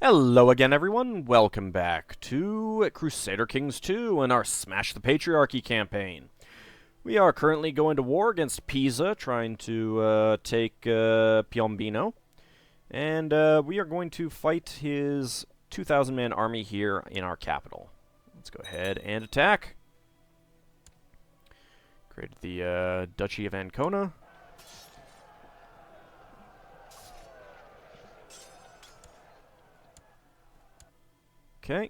Hello again, everyone. Welcome back to Crusader Kings II and our Smash the Patriarchy campaign. We are currently going to war against Pisa, trying to take Piombino. And we are going to fight his 2,000-man army here in our capital. Let's go ahead and attack. Created the Duchy of Ancona. Okay,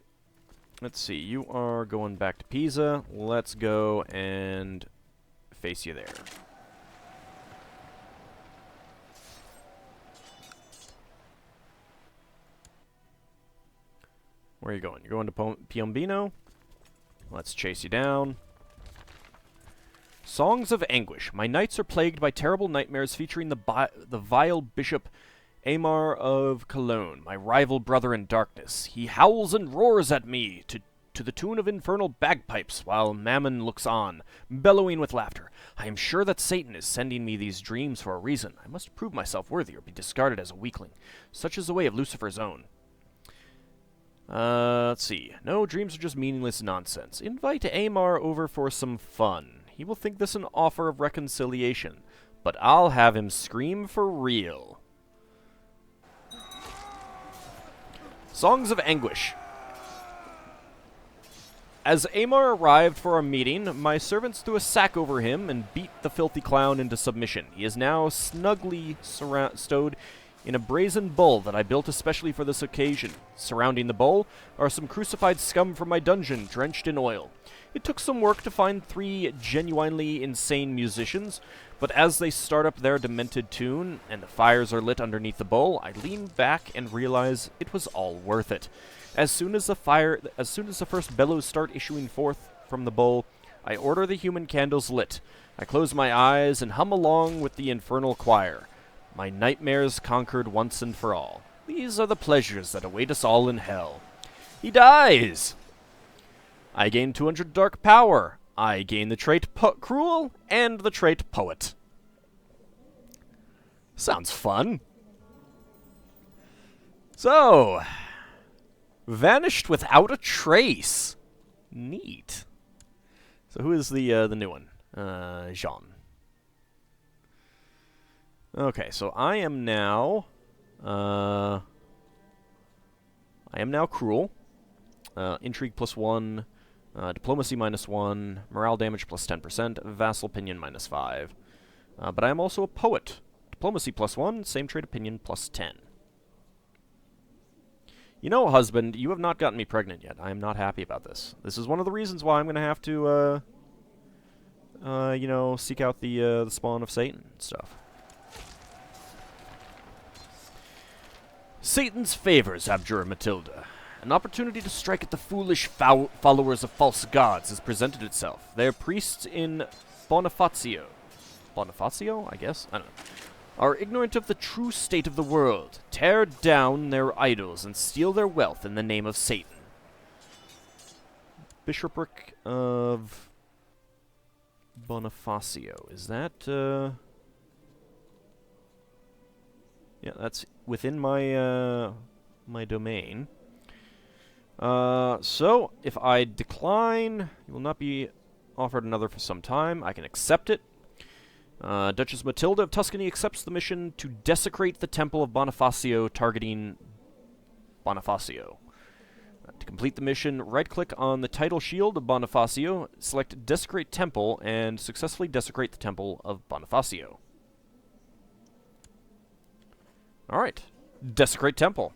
let's see, you are going back to Pisa. Let's go and face you there. Where are you going? You're going to Piombino? Let's chase you down. Songs of Anguish. My nights are plagued by terrible nightmares featuring the vile Bishop Aymar of Cologne, my rival brother in darkness. He howls and roars at me to the tune of infernal bagpipes, while Mammon looks on, bellowing with laughter. I am sure that Satan is sending me these dreams for a reason. I must prove myself worthy or be discarded as a weakling. Such is the way of Lucifer's own. Let's see. No, dreams are just meaningless nonsense. Invite Aymar over for some fun. He will think this an offer of reconciliation, but I'll have him scream for real. Songs of Anguish. As Aymar arrived for our meeting, my servants threw a sack over him and beat the filthy clown into submission. He is now snugly stowed in a brazen bull that I built especially for this occasion. Surrounding the bull are some crucified scum from my dungeon, drenched in oil. It took some work to find 3 genuinely insane musicians, but as they start up their demented tune, and the fires are lit underneath the bowl, I lean back and realize it was all worth it. As soon as the first bellows start issuing forth from the bowl, I order the human candles lit. I close my eyes and hum along with the infernal choir. My nightmares conquered once and for all. These are the pleasures that await us all in hell. He dies! I gain 200 dark power. I gain the trait Cruel and the trait Poet. Sounds fun. So, vanished without a trace. Neat. So who is the new one? Jean. Okay, so I am now cruel. Intrigue +1. Diplomacy -1, morale damage +10%, vassal opinion -5. But I am also a poet. Diplomacy +1, same trait opinion +10. You know, husband, you have not gotten me pregnant yet. I am not happy about this. This is one of the reasons why I'm going to have to, you know, seek out the spawn of Satan and stuff. Satan's favors, Abjure Matilda. An opportunity to strike at the foolish followers of false gods has presented itself. They are priests in Bonifacio. Bonifacio, I guess? I don't know. Are ignorant of the true state of the world. Tear down their idols and steal their wealth in the name of Satan. Bishopric of Bonifacio. Is that, yeah, that's within my, my domain. So, if I decline, you will not be offered another for some time. I can accept it. Duchess Matilda of Tuscany accepts the mission to desecrate the Temple of Bonifacio, targeting Bonifacio. To complete the mission, right-click on the title shield of Bonifacio, select Desecrate Temple, and successfully desecrate the Temple of Bonifacio. Alright. Desecrate Temple.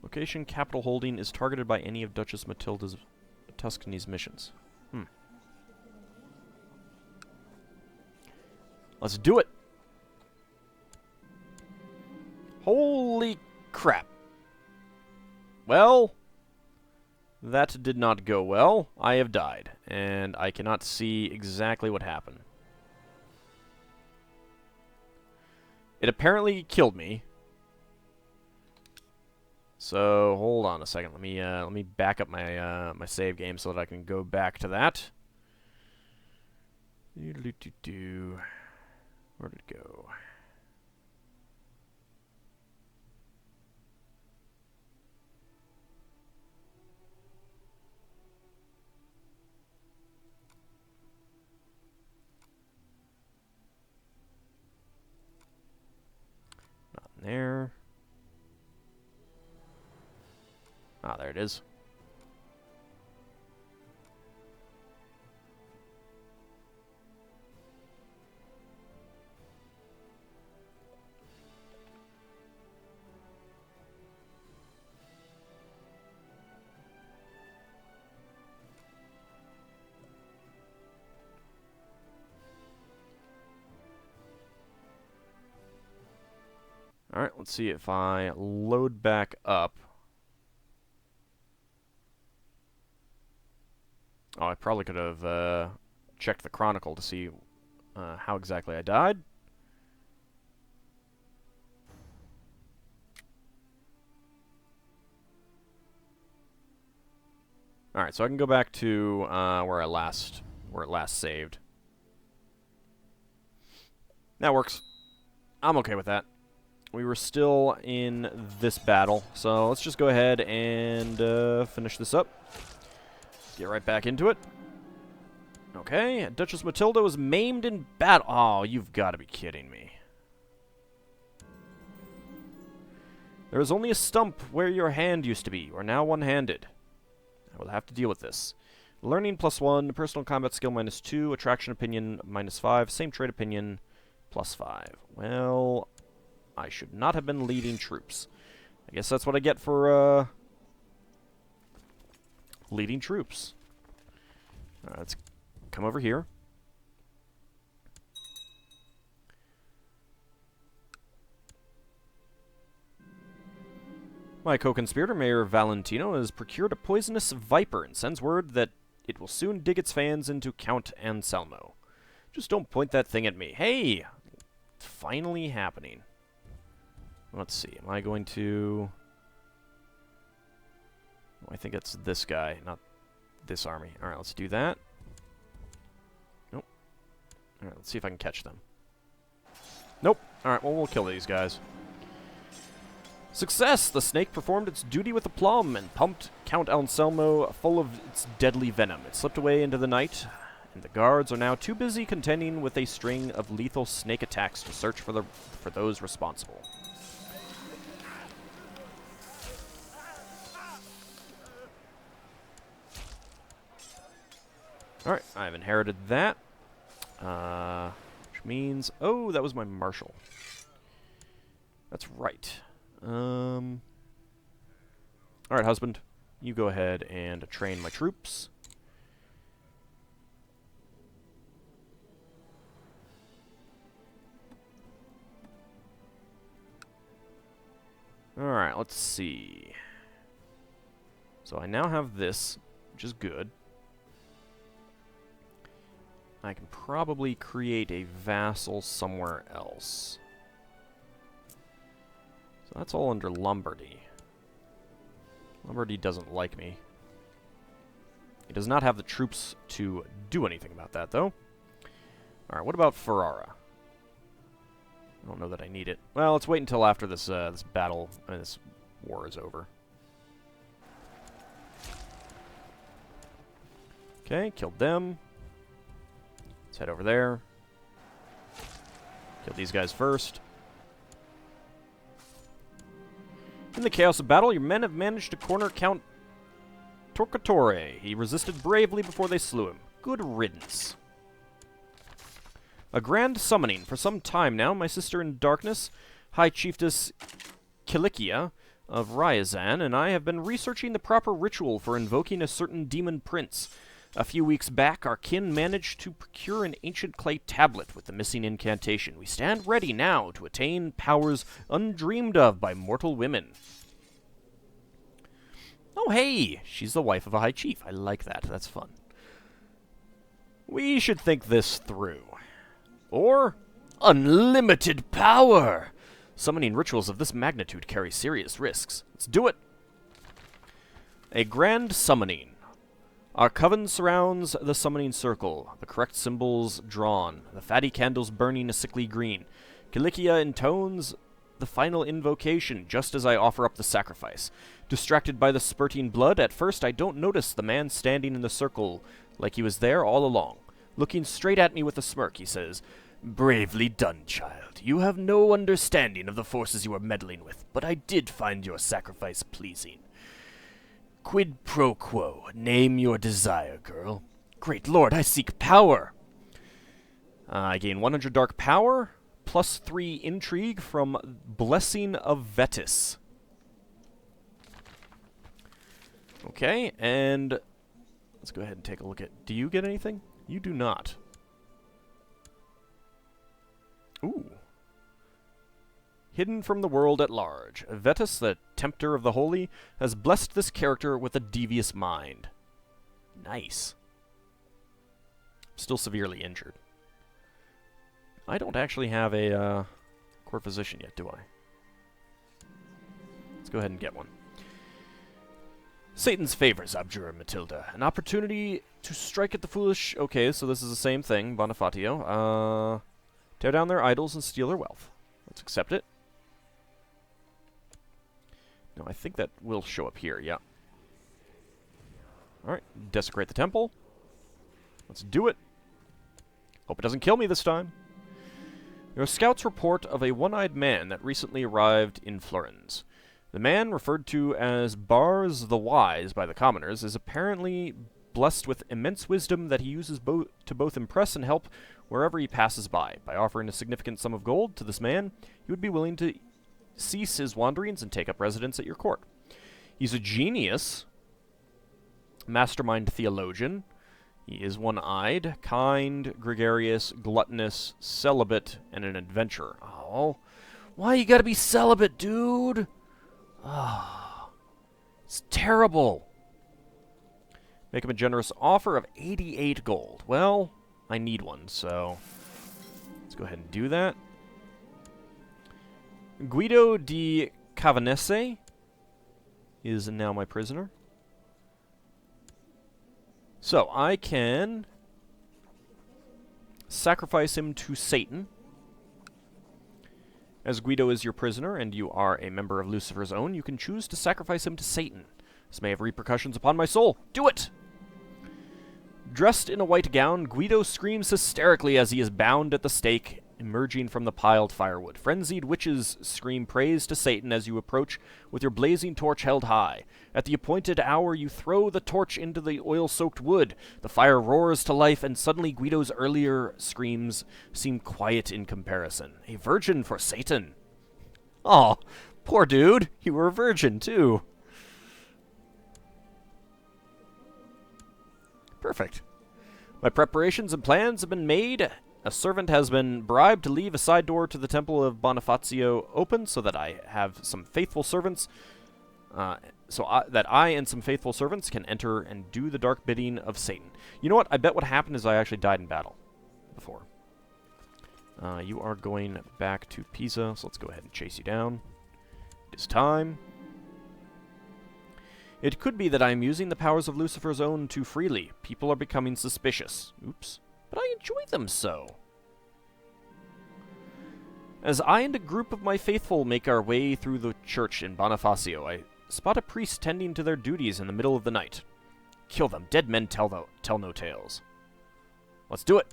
Location capital holding is targeted by any of Duchess Matilda's Tuscany's missions. Let's do it! Holy crap. Well, that did not go well. I have died, and I cannot see exactly what happened. It apparently killed me. So hold on a second. Let me back up my my save game so that I can go back to that. Where'd it go? Not in there. Ah, there it is. Alright, let's see if I load back up. Oh, I probably could have checked the Chronicle to see how exactly I died. Alright, so I can go back to where it last saved. That works. I'm okay with that. We were still in this battle, so let's just go ahead and finish this up. Get right back into it. Okay, Duchess Matilda was maimed in battle. Oh, you've got to be kidding me. There is only a stump where your hand used to be. You are now one-handed. I will have to deal with this. Learning +1, personal combat skill -2, attraction opinion -5, same trait opinion +5. Well, I should not have been leading troops. I guess that's what I get for leading troops. Alright, let's come over here. My co-conspirator, Mayor Valentino, has procured a poisonous viper and sends word that it will soon dig its fans into Count Anselmo. Just don't point that thing at me. Hey! It's finally happening. Let's see, am I going to... Oh, I think it's this guy, not this army. Alright, let's do that. Nope. Alright, let's see if I can catch them. Nope. Alright, well, we'll kill these guys. Success! The snake performed its duty with aplomb and pumped Count Anselmo full of its deadly venom. It slipped away into the night, and the guards are now too busy contending with a string of lethal snake attacks to search for those responsible. Alright, I've inherited that. Which means... Oh, that was my marshal. That's right. Alright, husband. You go ahead and train my troops. Alright, let's see. So I now have this, which is good. I can probably create a vassal somewhere else. So that's all under Lombardy. Lombardy doesn't like me. He does not have the troops to do anything about that, though. Alright, what about Ferrara? I don't know that I need it. Well, let's wait until after this this battle, this war is over. Okay, killed them. Let's head over there. Kill these guys first. In the chaos of battle, your men have managed to corner Count Torquatore. He resisted bravely before they slew him. Good riddance. A grand summoning. For some time now, my sister in darkness, High Chiefess Kilikia of Ryazan, and I have been researching the proper ritual for invoking a certain demon prince. A few weeks back, our kin managed to procure an ancient clay tablet with the missing incantation. We stand ready now to attain powers undreamed of by mortal women. Oh, hey! She's the wife of a high chief. I like that. That's fun. We should think this through. Or, unlimited power! Summoning rituals of this magnitude carry serious risks. Let's do it! A grand summoning. Our coven surrounds the summoning circle, the correct symbols drawn, the fatty candles burning a sickly green. Kilikia intones the final invocation just as I offer up the sacrifice. Distracted by the spurting blood, at first I don't notice the man standing in the circle like he was there all along. Looking straight at me with a smirk, he says, "Bravely done, child. You have no understanding of the forces you are meddling with, but I did find your sacrifice pleasing. Quid pro quo. Name your desire, girl." Great lord, I seek power! I gain 100 dark power, plus 3 intrigue from Blessing of Vetus. Okay, and let's go ahead and take a look at... Do you get anything? You do not. Ooh. Hidden from the world at large, Vetus, the Tempter of the Holy, has blessed this character with a devious mind. Nice. Still severely injured. I don't actually have a court physician yet, do I? Let's go ahead and get one. Satan's favors, Abjure Matilda. An opportunity to strike at the foolish... Okay, so this is the same thing, Bonifatio. Tear down their idols and steal their wealth. Let's accept it. No, I think that will show up here, yeah. Alright, desecrate the temple. Let's do it. Hope it doesn't kill me this time. Your scouts report of a one-eyed man that recently arrived in Florens. The man, referred to as Bars the Wise by the commoners, is apparently blessed with immense wisdom that he uses to both impress and help wherever he passes by. By offering a significant sum of gold to this man, he would be willing to cease his wanderings and take up residence at your court. He's a genius, mastermind theologian. He is one-eyed, kind, gregarious, gluttonous, celibate, and an adventurer. Oh, why you gotta be celibate, dude? Ah, it's terrible. Make him a generous offer of 88 gold. Well, I need one, so let's go ahead and do that. Guido di Cavanese is now my prisoner. So, I can sacrifice him to Satan. As Guido is your prisoner, and you are a member of Lucifer's Own, you can choose to sacrifice him to Satan. This may have repercussions upon my soul. Do it! Dressed in a white gown, Guido screams hysterically as he is bound at the stake, emerging from the piled firewood. Frenzied witches scream praise to Satan as you approach with your blazing torch held high. At the appointed hour, you throw the torch into the oil-soaked wood. The fire roars to life, and suddenly Guido's earlier screams seem quiet in comparison. A virgin for Satan. Aw, poor dude. You were a virgin, too. Perfect. My preparations and plans have been made. A servant has been bribed to leave a side door to the Temple of Bonifacio open so that I have some faithful servants, that I and some faithful servants can enter and do the dark bidding of Satan. You know what? I bet what happened is I actually died in battle before. You are going back to Pisa, so let's go ahead and chase you down. It is time. It could be that I am using the powers of Lucifer's Own too freely. People are becoming suspicious. Oops. But I enjoy them so. As I and a group of my faithful make our way through the church in Bonifacio, I spot a priest tending to their duties in the middle of the night. Kill them. Dead men tell no tales. Let's do it.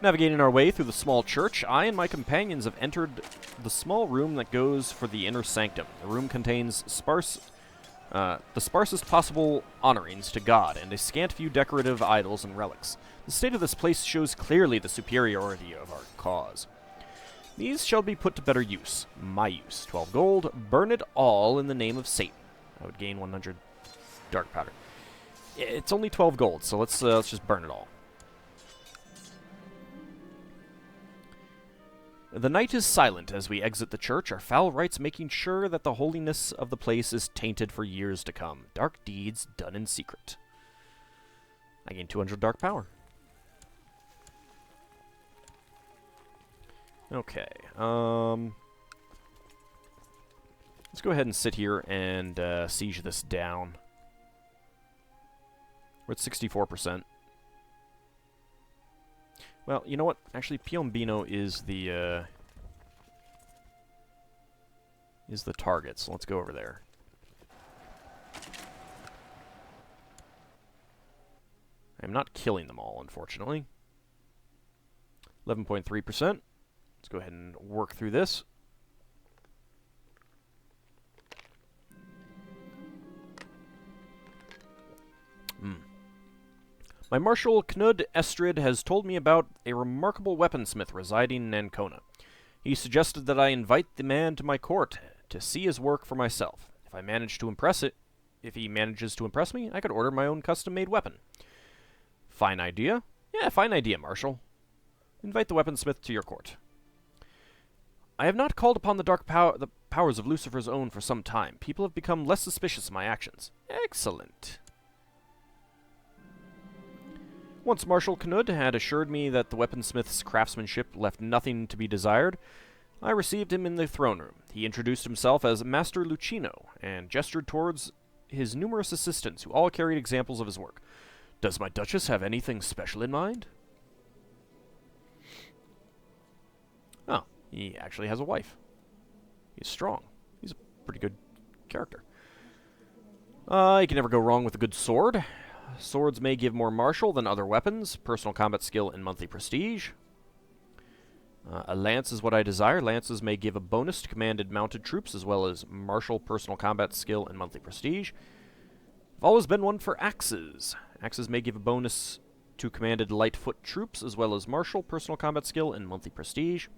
Navigating our way through the small church, I and my companions have entered the small room that goes for the inner sanctum. The room contains the sparsest possible honorings to God, and a scant few decorative idols and relics. The state of this place shows clearly the superiority of our cause. These shall be put to better use. My use. 12 gold. Burn it all in the name of Satan. I would gain 100 dark powder. It's only 12 gold, so let's just burn it all. The night is silent as we exit the church, our foul rites making sure that the holiness of the place is tainted for years to come. Dark deeds done in secret. I gain 200 dark power. Okay, let's Let's go ahead and sit here and siege this down. We're at 64%. Well, you know what? Actually, Piombino is the target, so let's go over there. I'm not killing them all, unfortunately. 11.3%. Let's go ahead and work through this. My Marshal Knud Estrid has told me about a remarkable weaponsmith residing in Ancona. He suggested that I invite the man to my court to see his work for myself. If he manages to impress me, I could order my own custom-made weapon. Fine idea. Yeah, fine idea, Marshal. Invite the weaponsmith to your court. I have not called upon the powers of Lucifer's own for some time. People have become less suspicious of my actions. Excellent. Once Marshal Knud had assured me that the weaponsmith's craftsmanship left nothing to be desired, I received him in the throne room. He introduced himself as Master Lucino, and gestured towards his numerous assistants, who all carried examples of his work. Does my Duchess have anything special in mind? Oh, he actually has a wife. He's strong. He's a pretty good character. You can never go wrong with a good sword. Swords may give more martial than other weapons, personal combat skill, and monthly prestige. A lance is what I desire. Lances may give a bonus to commanded mounted troops, as well as martial, personal combat skill, and monthly prestige. I've always been one for axes. Axes may give a bonus to commanded light foot troops, as well as martial, personal combat skill, and monthly prestige.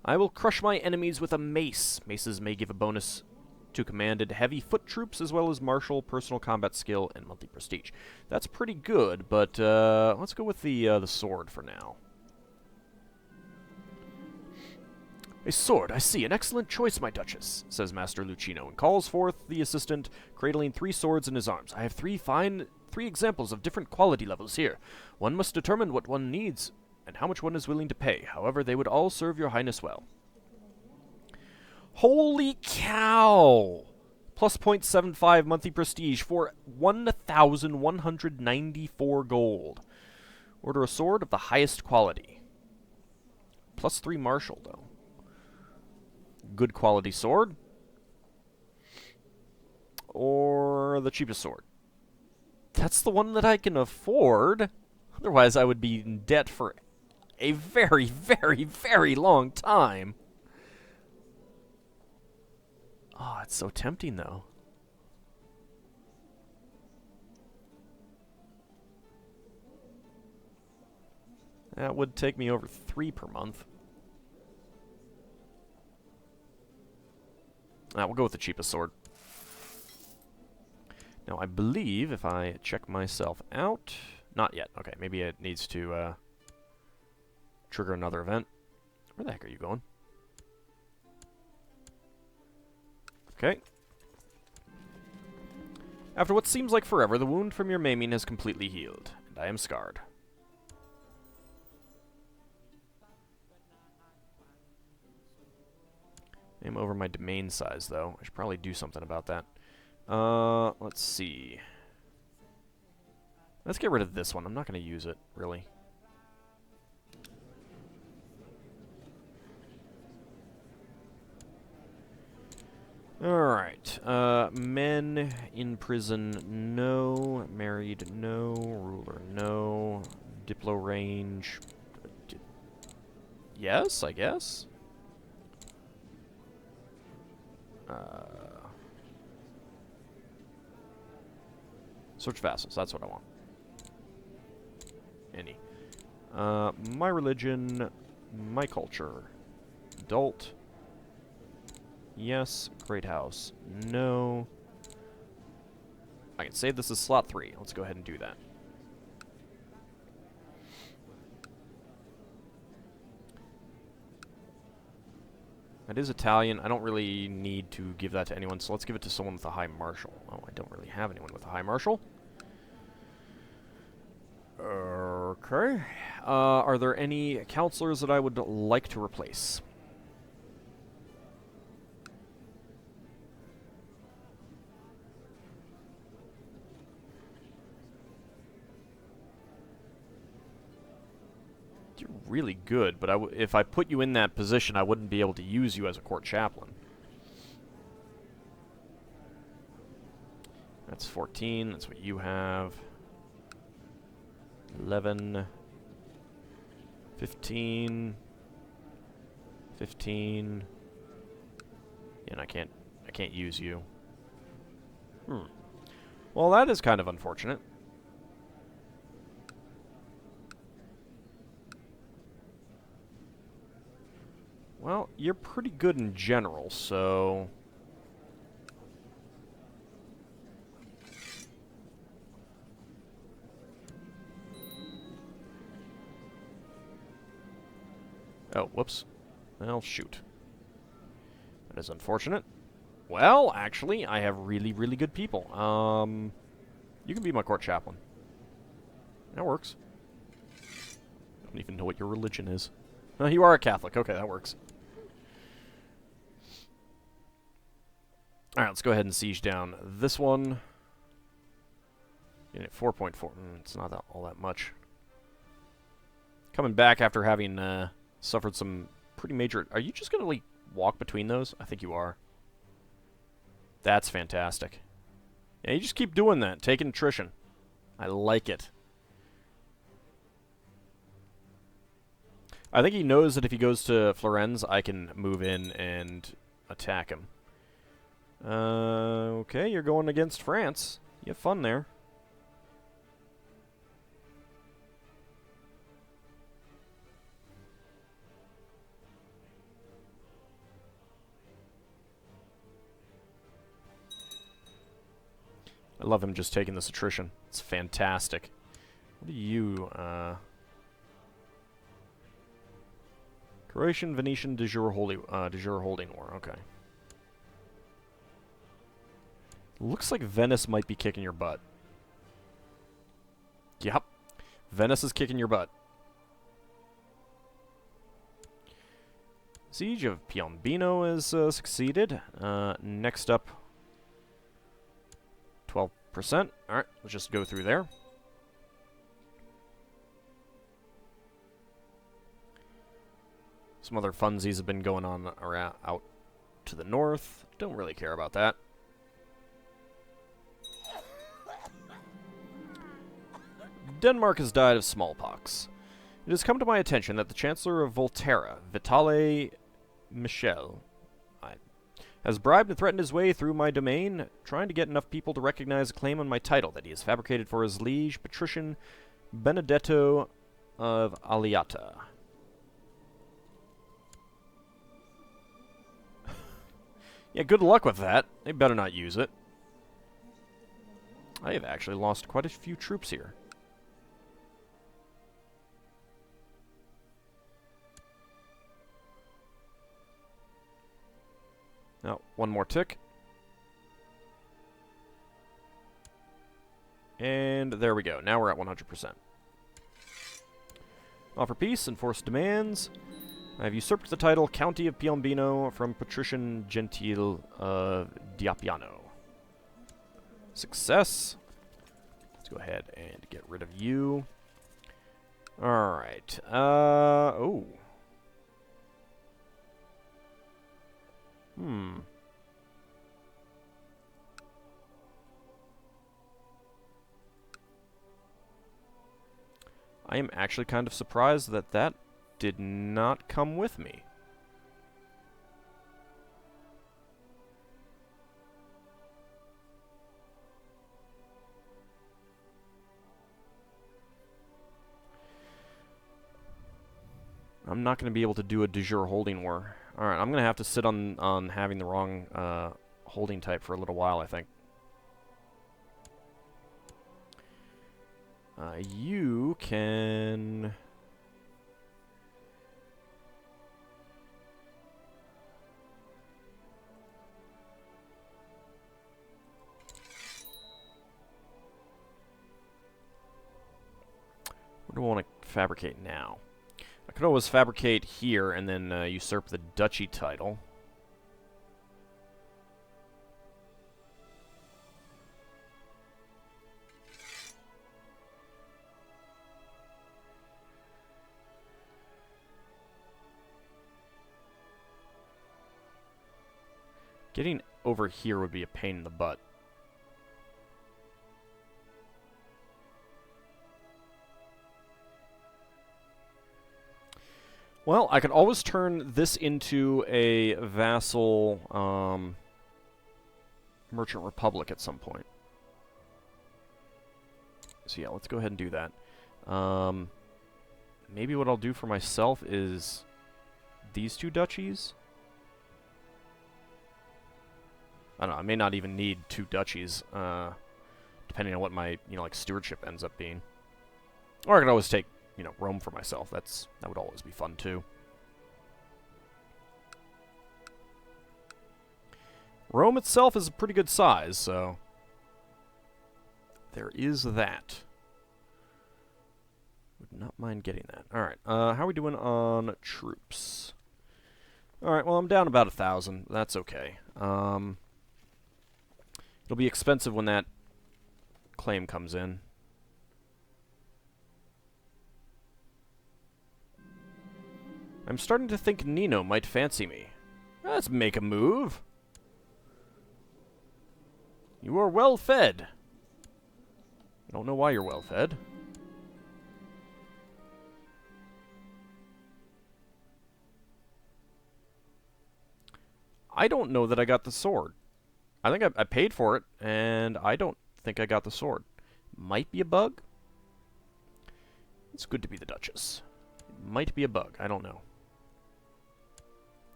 I will crush my enemies with a mace. Maces may give a bonus to commanded heavy foot troops, as well as martial, personal combat skill, and monthly prestige. That's pretty good, but let's go with the sword for now. A sword, I see. An excellent choice, my Duchess, says Master Lucino, and calls forth the assistant, cradling 3 swords in his arms. I have 3 examples of different quality levels here. One must determine what one needs, and how much one is willing to pay. However, they would all serve your highness well. Holy cow! Plus 0.75 monthly prestige for 1,194 gold. Order a sword of the highest quality. Plus 3 martial, though. Good quality sword. Or the cheapest sword. That's the one that I can afford. Otherwise, I would be in debt for a very, very, very long time. Oh, it's so tempting, though. That would take me over 3 per month. We'll go with the cheapest sword. Now, I believe if I check myself out... Not yet. Okay, maybe it needs to trigger another event. Where the heck are you going? Okay. After what seems like forever, the wound from your maiming has completely healed, and I am scarred. I'm over my domain size, though. I should probably do something about that. Let's see. Let's get rid of this one. I'm not going to use it, really. Alright. Men in prison, no. Married, no. Ruler, no. Diplo range. Yes, I guess. Search vassals, that's what I want. Any. My religion, my culture. Adult. Yes. Great house. No. I can save this as slot 3. Let's go ahead and do that. That is Italian. I don't really need to give that to anyone, so let's give it to someone with a high martial. Oh, I don't really have anyone with a high martial. Okay. Are there any counselors that I would like to replace? You're really good, but if I put you in that position, I wouldn't be able to use you as a court chaplain. That's 14. That's what you have. 11. 15. 15. And I can't use you. Well, that is kind of unfortunate. Well, you're pretty good in general, so... Oh, whoops. Well, shoot. That is unfortunate. Well, actually, I have really, really good people. You can be my court chaplain. That works. I don't even know what your religion is. You are a Catholic. Okay, that works. Alright, let's go ahead and siege down this one. Unit 4.4. It's not all that much. Coming back after having suffered some pretty major... Are you just going to, like, walk between those? I think you are. That's fantastic. Yeah, you just keep doing that. Taking attrition. I like it. I think he knows that if he goes to Florens, I can move in and attack him. Okay, you're going against France. You have fun there. I love him just taking this attrition. It's fantastic. What are you, Croatian, Venetian, de jure holding war. Okay. Looks like Venice might be kicking your butt. Yep. Venice is kicking your butt. Siege of Piombino is succeeded. Next up, 12%. Alright, let's just go through there. Some other funsies have been going on around out to the north. Don't really care about that. Denmark has died of smallpox. It has come to my attention that the Chancellor of Volterra, Vitale Michel, has bribed and threatened his way through my domain, trying to get enough people to recognize a claim on my title that he has fabricated for his liege, Patrician Benedetto of Aliata. Yeah, good luck with that. They better not use it. I have actually lost quite a few troops here. Now, one more tick. And there we go. Now we're at 100%. Offer peace, enforce demands. I have usurped the title County of Piombino from Patrician Gentile of Diapiano. Success. Let's go ahead and get rid of you. Alright. Oh. I am actually kind of surprised that that did not come with me. I'm not going to be able to do a de jure holding war. Alright, I'm going to have to sit on having the wrong holding type for a little while, I think. You can... What do I want to fabricate now? I could always fabricate here and then usurp the duchy title. Getting over here would be a pain in the butt. Well, I could always turn this into a vassal merchant republic at some point. So yeah, let's go ahead and do that. Maybe what I'll do for myself is these 2 duchies. I don't know, I may not even need 2 duchies, depending on what my, like, stewardship ends up being. Or I could always take, Rome for myself. That would always be fun, too. Rome itself is a pretty good size, so there is that. Would not mind getting that. Alright, how are we doing on troops? Alright, well, I'm down about 1,000. That's okay. It'll be expensive when that claim comes in. I'm starting to think Nino might fancy me. Let's make a move. You are well fed. I don't know why you're well fed. I don't know that I got the sword. I think I paid for it, and I don't think I got the sword. Might be a bug. It's good to be the Duchess. It might be a bug. I don't know.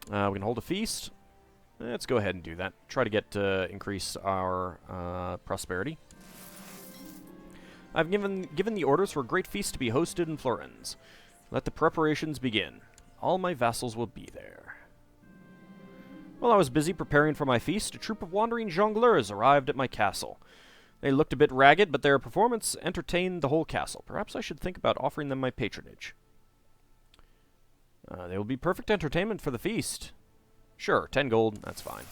We can hold a feast. Let's go ahead and do that. Try to get increase our prosperity. I've given the orders for a great feast to be hosted in Florence. Let the preparations begin. All my vassals will be there. While I was busy preparing for my feast, a troop of wandering jongleurs arrived at my castle. They looked a bit ragged, but their performance entertained the whole castle. Perhaps I should think about offering them my patronage. They will be perfect entertainment for the feast. Sure, 10 gold, that's fine.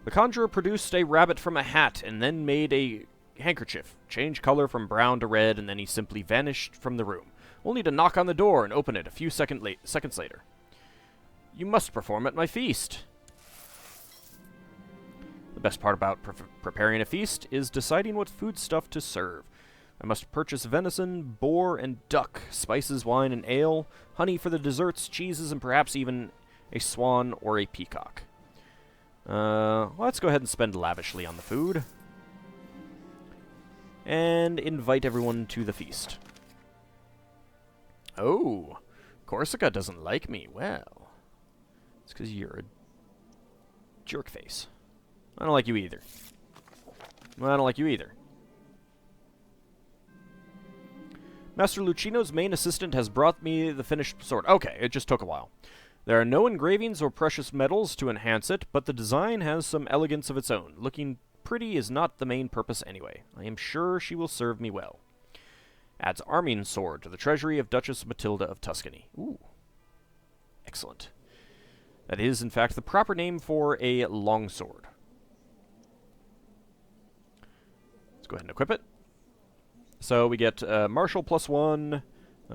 The conjurer produced a rabbit from a hat and then made a handkerchief, changed color from brown to red, and then he simply vanished from the room, only to knock on the door and open it a few seconds later. You must perform at my feast. The best part about preparing a feast is deciding what foodstuff to serve. I must purchase venison, boar, and duck, spices, wine, and ale, honey for the desserts, cheeses, and perhaps even a swan or a peacock. Let's go ahead and spend lavishly on the food. And invite everyone to the feast. Oh, Corsica doesn't like me. Well, it's because you're a jerkface. I don't like you either. Well, I don't like you either. Master Lucino's main assistant has brought me the finished sword. Okay, it just took a while. There are no engravings or precious metals to enhance it, but the design has some elegance of its own. Looking pretty is not the main purpose anyway. I am sure she will serve me well. Adds arming sword to the treasury of Duchess Matilda of Tuscany. Ooh. Excellent. That is, in fact, the proper name for a longsword. Let's go ahead and equip it. So we get martial +1,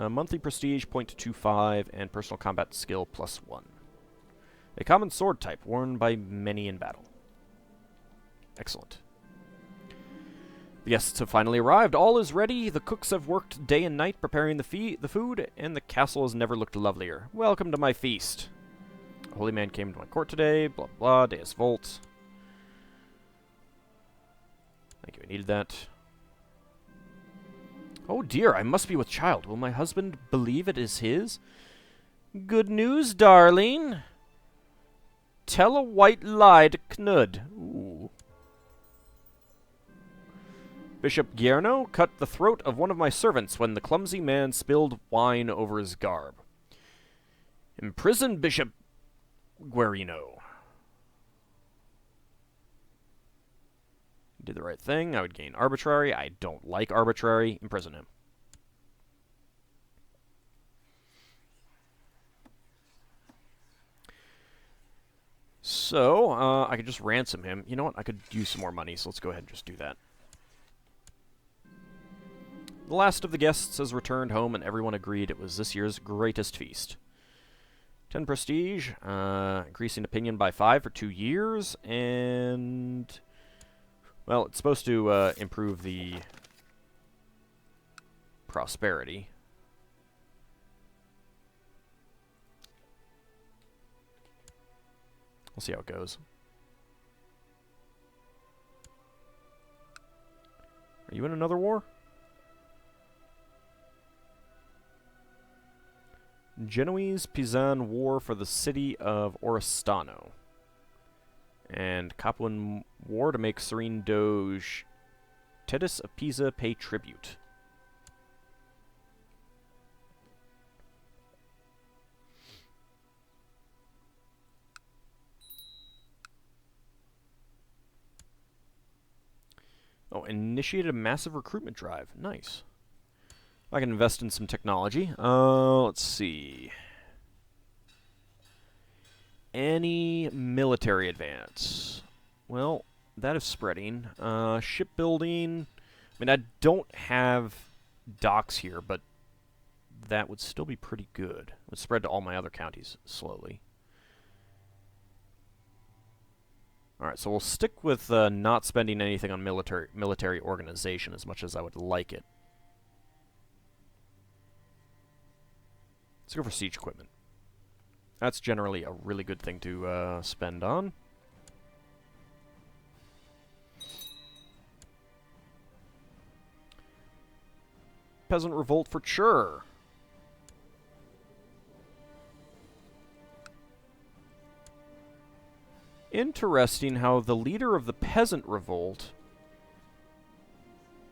monthly prestige 0.25, and personal combat skill +1. A common sword type worn by many in battle. Excellent. The guests have finally arrived. All is ready. The cooks have worked day and night preparing the food, and the castle has never looked lovelier. Welcome to my feast. A holy man came to my court today. Blah, blah, Deus Volt. Thank you, I needed that. Oh dear, I must be with child. Will my husband believe it is his? Good news, darling. Tell a white lie to Knud. Ooh. Bishop Gierno cut the throat of one of my servants when the clumsy man spilled wine over his garb. Imprison Bishop Guerino. Did the right thing. I would gain arbitrary. I don't like arbitrary. Imprison him. So, I could just ransom him. You know what? I could use some more money, so let's go ahead and just do that. The last of the guests has returned home, and everyone agreed it was this year's greatest feast. 10 prestige, increasing opinion by 5 for 2 years, and... Well, it's supposed to improve the prosperity. We'll see how it goes. Are you in another war? Genoese-Pisan War for the city of Oristano. And Capuan War to make Serene Doge Titus of Pisa pay tribute. Oh, initiated a massive recruitment drive. Nice. I can invest in some technology. Let's see. Any military advance? Well, that is spreading. Shipbuilding. I mean, I don't have docks here, but that would still be pretty good. It would spread to all my other counties slowly. Alright, so we'll stick with not spending anything on military organization as much as I would like it. Let's go for siege equipment. That's generally a really good thing to spend on. Peasant revolt for sure. Interesting how the leader of the peasant revolt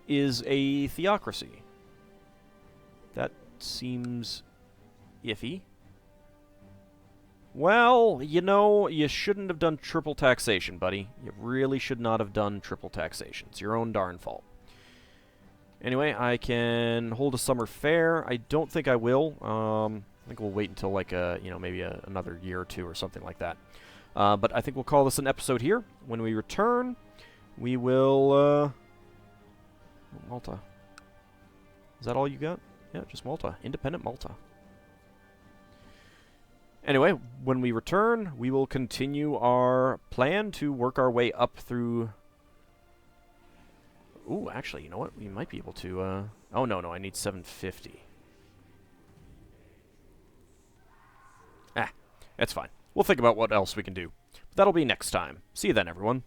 is a theocracy. That seems iffy. Well, you know, you shouldn't have done triple taxation, buddy. You really should not have done triple taxation. It's your own darn fault. Anyway, I can hold a summer fair. I don't think I will. I think we'll wait until, like, you know, maybe another year or two or something like that. But I think we'll call this an episode here. When we return, we will, Malta. Is that all you got? Yeah, just Malta. Independent Malta. Anyway, when we return, we will continue our plan to work our way up through... Ooh, actually, you know what? We might be able to, Oh, no, I need 750. That's fine. We'll think about what else we can do. But that'll be next time. See you then, everyone.